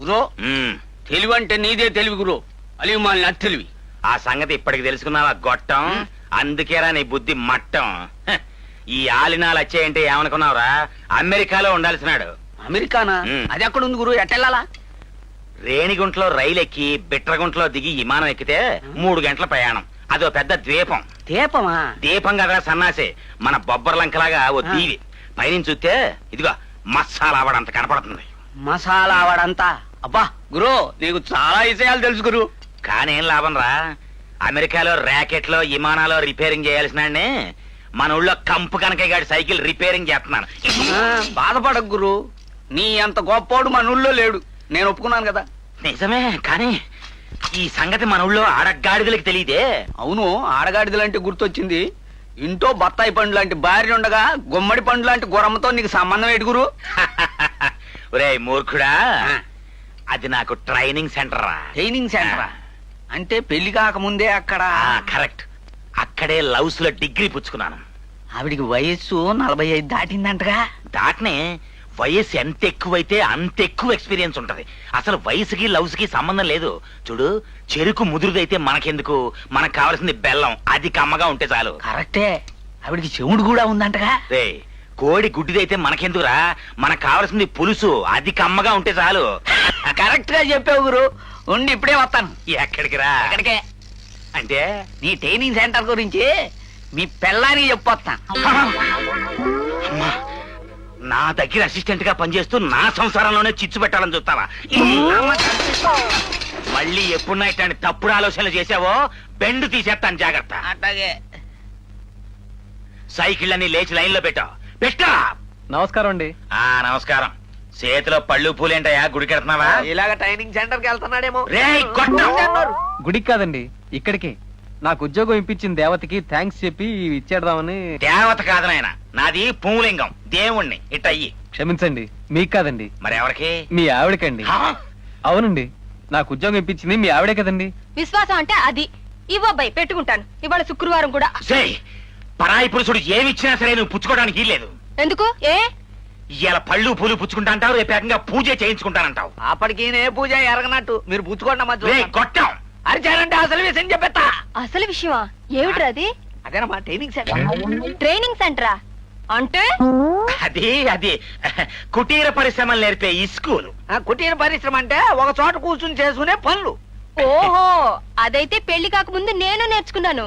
గురు తెలివి అంటే నీదే తెలివి గురు, అలివి మాలిన తెలివి. ఆ సంగతి ఇప్పటికి తెలుసుకున్నావా గొట్టం? అందుకేరా నీ బుద్ధి మట్టం. హ, ఈ ఆలినాలు వచ్చాయంటే ఏమనుకున్నావురా? అమెరికాలో ఉండాల్సినాడు. అమెరికానా? అది ఎక్కడ ఉంది గురు, ఎట్టెళ్ళాలా? రేణిగుంటలో రైలు ఎక్కి బిట్రగుంటలో దిగి విమానం ఎక్కితే 3 గంటల ప్రయాణం. అదో పెద్ద ద్వీపం. దీపమా? దీపం కదా సన్నాసే, మన బొబ్బర్లంకలాగా ఓ దీవి. పైనుంచి చూస్తే ఇదిగో మసాలా ఆవడంత కనపడుతుంది. మసాలా వాడంతా? అబ్బా గురు, నీకు చాలా విషయాలు తెలుసు గురు. కానేం లాభం రా, అమెరికాలో ర్యాకెట్లో విమానాలు రిపేరింగ్ చేయాల్సిన మన ఊళ్ళో కంపు కనకయ్య గారి సైకిల్ రిపేరింగ్ చేస్తున్నాను. బాధపడకు గురు, నీ అంత గొప్పోడు మన ఊళ్ళో లేడు, నేను ఒప్పుకున్నాను కదా. నిజమే, కానీ ఈ సంగతి మన ఊళ్ళో ఆడగాడిదలకి తెలియదే. అవును, ఆడగాడిదలంటే గుర్తొచ్చింది. ఇంట్లో బత్తాయి పండు లాంటి భార్య ఉండగా గుమ్మడి పండు లాంటి గురమ్మతో నీకు సంబంధం ఏంటి గురు? ఒరే మూర్ఖుడా, అది నాకు ట్రైనింగ్ సెంటర్ రా. ట్రైనింగ్ సెంటరా? అంటే పెళ్లి కాకముందే అక్కడ? కరెక్ట్, అక్కడే లవ్స్ లో డిగ్రీ పుచ్చుకున్నాను. ఆవిడికి వయస్సు 45 దాటిందంటగా. దాటనే వయస్సు ఎంత ఎక్కువైతే అంత ఎక్కువ ఎక్స్పీరియన్స్ ఉంటది. అసలు వయసుకి లవ్స్ కి సంబంధం లేదు. చూడు, చెరుకు ముదురుదైతే మనకెందుకు, మనకు కావాల్సింది బెల్లం, అది కమ్మగా ఉంటే చాలు. కరెక్టే, ఆవిడికి చెవుడు కూడా ఉందంటగా. రే, కోడి గుడ్డిదైతే మనకెందుకురా, మనకు కావాల్సింది పులుసు, అది కమ్మగా ఉంటే చాలు. కరెక్ట్ గా చెప్పావు గురు, ఉండి ఇప్పుడే వస్తాను. ఎక్కడికి రా? ఎక్కడికే అంటే నీ ట్రైనింగ్ సెంటర్ గురించి మీ పెళ్ళానికి చెప్పొస్తాను. అమ్మా, నా దగ్గర అసిస్టెంట్ గా పనిచేస్తూ నా సంసారంలోనే చిచ్చు పెట్టాలని చూస్తావా? మళ్ళీ ఎప్పుడున్నా ఇట్లాంటి తప్పుడు ఆలోచనలు చేసావో బెండు తీసేస్తాను, జాగ్రత్త. అట్లాగే. సైకిల్ అన్ని లేచి లైన్ లో పెట్టా. నమస్కారం అండి. నమస్కారం. చేతిలో పళ్ళు పూలేంటయా, గుడికెడుతున్నావా? ఇలాగ ట్రైనింగ్ సెంటర్ కి వెళ్తున్నాడేమో. రేయ్ గొట్టం! గుడికి కాదండి, ఇక్కడికి. నాకు ఉద్యోగం ఇప్పించిన దేవతకి థ్యాంక్స్ చెప్పి ఇచ్చేద్దామని. దేవత కాదు నాయన, నాది పూలింగం, దేవుణ్ణి. ఇట్టయ్యి. క్షమించండి, మీకు కాదండి, మరి ఎవరికి? మీ ఆవిడకండి. అవునండి, నాకు ఉద్యోగం ఇప్పించింది మీ ఆవిడే కదండి. విశ్వాసం అంటే అది. ఇవ్వబ్బాయి, పెట్టుకుంటాను. ఇవాళ శుక్రవారం కూడా. పరాయి పురుషుడు ఏమిచ్చినా సరే నువ్వు పుచ్చుకోవడానికి లేదు. ఎందుకు? ఏ ఇలా పళ్ళు పూలు పుచ్చుకుంటా అంటావు, రేపు ఏకంగా పూజ చేయించుకుంటానంటావు. అప్పటికి ఏ పూజ ఎరగనట్టు మీరు పుచ్చుకోండి మధ్య. గొట్టం! అరిచారంటే అసలు విషయం చెప్పేస్తా. అసలు విషయమా? ఏమిట్రా అది? అదేనమ్మా ట్రైనింగ్ సెంటర్. ట్రైనింగ్ సెంటరా అంటే? అది కుటీర పరిశ్రమలు నేర్పే ఈ స్కూల్. కుటీర పరిశ్రమ అంటే ఒక చోట కూర్చుని చేసుకునే పనులు. ఓహో, అదైతే పెళ్లి కాకముందు నేను నేర్చుకున్నాను.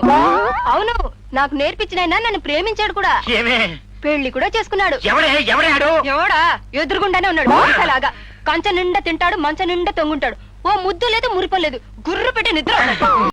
అవును, నాకు నేర్పించిన నన్ను ప్రేమించాడు కూడా. ఏమే? పెళ్లి కూడా చేసుకున్నాడు. ఎవడాడు? ఎవడా? ఎదురుగుండానే ఉన్నాడు. అలాగా కంచ నిండా తింటాడు, మంచ నిండా తొంగుంటాడు. ఓ ముద్దు లేదు, మురిపలేదు, గుర్రు పెట్టి నిద్ర.